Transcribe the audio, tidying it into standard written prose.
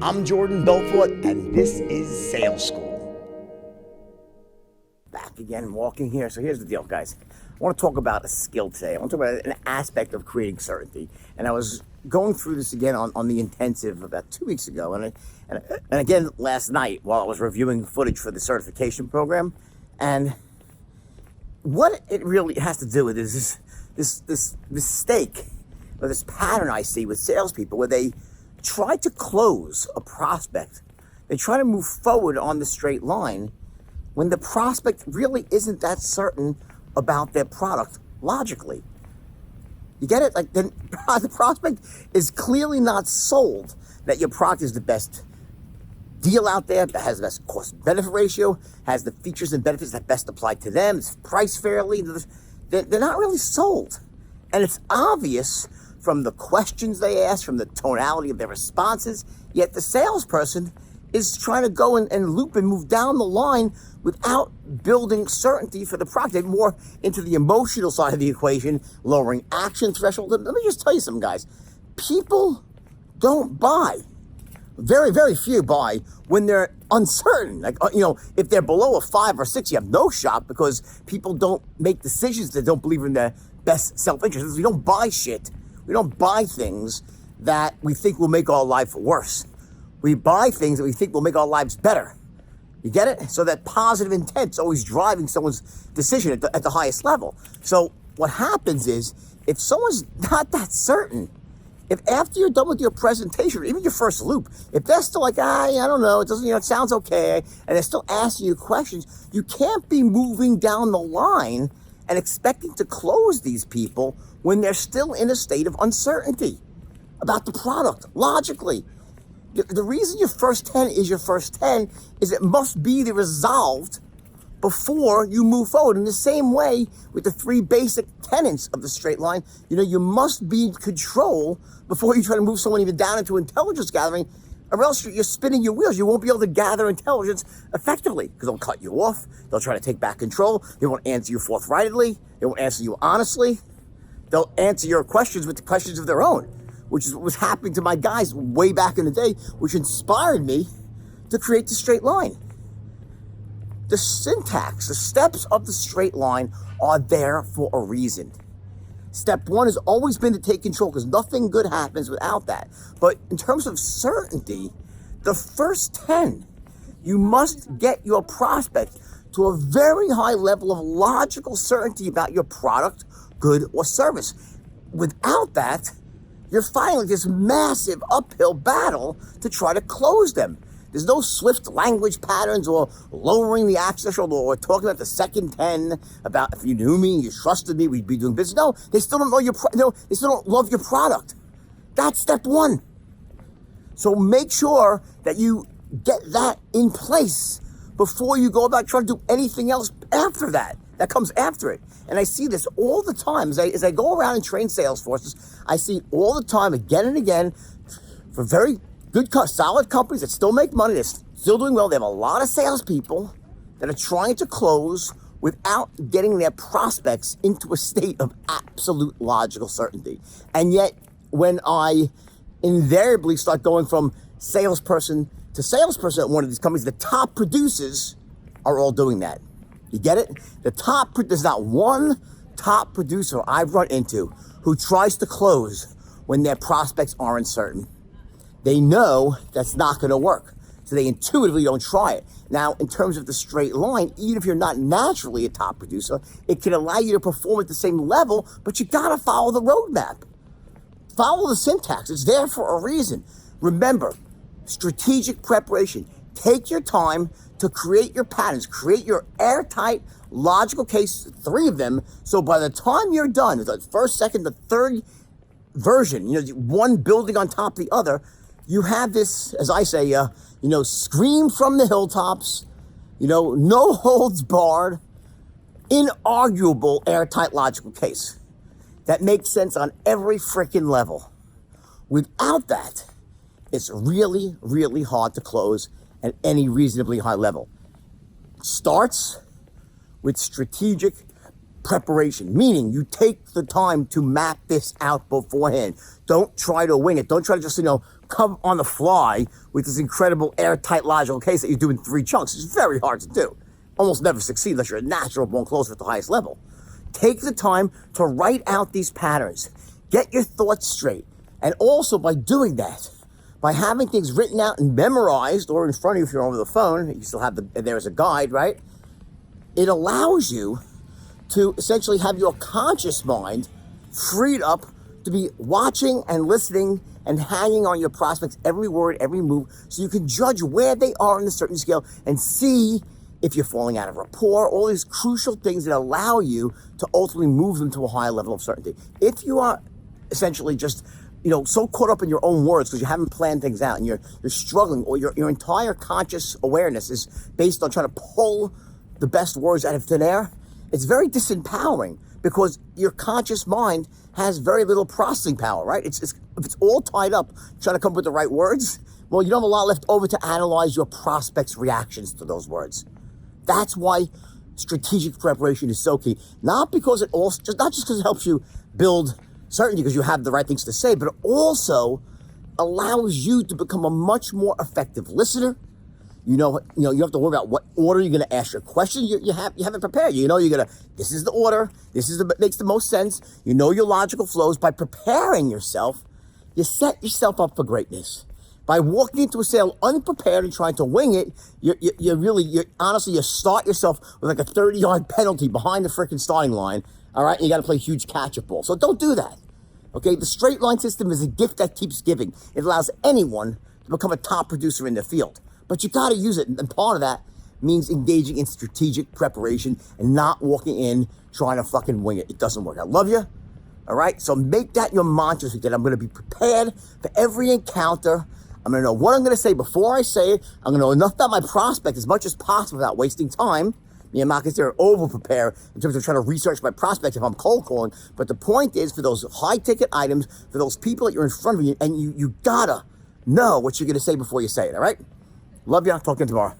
I'm Jordan Belfort, and this is Sales School. Back again, walking here. So here's the deal, guys. I want to talk about a skill today. I want to talk about an aspect of creating certainty. And I was going through this again on the intensive about 2 weeks ago. And again last night while I was reviewing footage for the certification program. And what it really has to do with is this mistake, or this pattern I see with salespeople where they try to close a prospect. They try to move forward on the straight line when the prospect really isn't that certain about their product logically. You get it? Like the prospect is clearly not sold that your product is the best deal out there, that has the best cost-benefit ratio, has the features and benefits that best apply to them, it's priced fairly. They're not really sold. And it's obvious from the questions they ask, from the tonality of their responses, yet the salesperson is trying to go and loop and move down the line without building certainty for the product. They're more into the emotional side of the equation, lowering action threshold. Let me just tell you something, guys. People don't buy. Very, very few buy when they're uncertain. Like, if they're below a 5 or 6, you have no shot because people don't make decisions that don't believe in their best self-interest. We don't buy shit. We don't buy things that we think will make our life worse. We buy things that we think will make our lives better. You get it? So that positive intent's always driving someone's decision at the highest level. So what happens is, if someone's not that certain, if after you're done with your presentation, or even your first loop, if they're still like, I don't know, it doesn't, it sounds okay, and they're still asking you questions, you can't be moving down the line and expecting to close these people when they're still in a state of uncertainty about the product, logically. The reason your first 10 is your first 10 is it must be resolved before you move forward. In the same way with the 3 basic tenets of the straight line, you must be in control before you try to move someone even down into intelligence gathering, or else you're spinning your wheels. You won't be able to gather intelligence effectively because they'll cut you off. They'll try to take back control. They won't answer you forthrightly. They won't answer you honestly. They'll answer your questions with the questions of their own, which is what was happening to my guys way back in the day, which inspired me to create the straight line. The syntax, the steps of the straight line are there for a reason. Step 1 has always been to take control because nothing good happens without that. But in terms of certainty, the first 10, you must get your prospect to a very high level of logical certainty about your product, good, or service. Without that, you're fighting this massive uphill battle to try to close them. There's no swift language patterns or lowering the action threshold or talking about the second 10 about if you knew me, you trusted me, we'd be doing business. No, they still don't know they still don't love your product. That's step 1. So make sure that you get that in place before you go about trying to do anything else after that. That comes after it. And I see this all the time. As I go around and train sales forces, I see it all the time, again and again, for very good, solid companies that still make money, they're still doing well. They have a lot of salespeople that are trying to close without getting their prospects into a state of absolute logical certainty. And yet, when I invariably start going from salesperson to salesperson at one of these companies, the top producers are all doing that. You get it? There's not one top producer I've run into who tries to close when their prospects aren't certain. They know that's not going to work, so they intuitively don't try it. Now, in terms of the straight line, even if you're not naturally a top producer, it can allow you to perform at the same level, but you got to follow the roadmap. Follow the syntax. It's there for a reason. Remember, strategic preparation. Take your time to create your patterns, create your airtight, logical case, 3 of them, so by the time you're done, the first, second, the third version, one building on top of the other, you have this, as I say, scream from the hilltops, no holds barred, inarguable, airtight, logical case that makes sense on every freaking level. Without that, it's really, really hard to close at any reasonably high level. Starts with strategic preparation, meaning you take the time to map this out beforehand. Don't try to wing it. Don't try to just, come on the fly with this incredible airtight logical case that you do in 3 chunks. It's very hard to do. Almost never succeed unless you're a natural born closer at the highest level. Take the time to write out these patterns. Get your thoughts straight. And also by doing that, by having things written out and memorized, or in front of you if you're over the phone, you still have there's a guide, right? It allows you to essentially have your conscious mind freed up to be watching and listening and hanging on your prospects, every word, every move, so you can judge where they are on a certain scale and see if you're falling out of rapport, all these crucial things that allow you to ultimately move them to a higher level of certainty. If you are essentially just, so caught up in your own words because you haven't planned things out and you're struggling, or your entire conscious awareness is based on trying to pull the best words out of thin air, it's very disempowering because your conscious mind has very little processing power, right? If it's all tied up trying to come up with the right words, well, you don't have a lot left over to analyze your prospects' reactions to those words. That's why strategic preparation is so key. Not because not just because it helps you build certainty because you have the right things to say, but it also allows you to become a much more effective listener. You have to worry about what order you're going to ask your question. You have it prepared. This is the order. Makes the most sense. Your logical flows. By preparing yourself, you set yourself up for greatness. By walking into a sale unprepared and trying to wing it, you start yourself with like a 30-yard penalty behind the freaking starting line. All right, and you got to play huge catch-up ball. So don't do that. Okay, the straight line system is a gift that keeps giving. It allows anyone to become a top producer in the field. But you got to use it. And part of that means engaging in strategic preparation and not walking in trying to fucking wing it. It doesn't work. I love you. All right. So make that your mantra. That I'm going to be prepared for every encounter. I'm going to know what I'm going to say before I say it. I'm going to know enough about my prospect as much as possible without wasting time. I'm not considered over-prepare in terms of trying to research my prospects if I'm cold calling. But the point is, for those high-ticket items, for those people that you're in front of you, and you gotta know what you're going to say before you say it. All right. Love you. Talk to you tomorrow.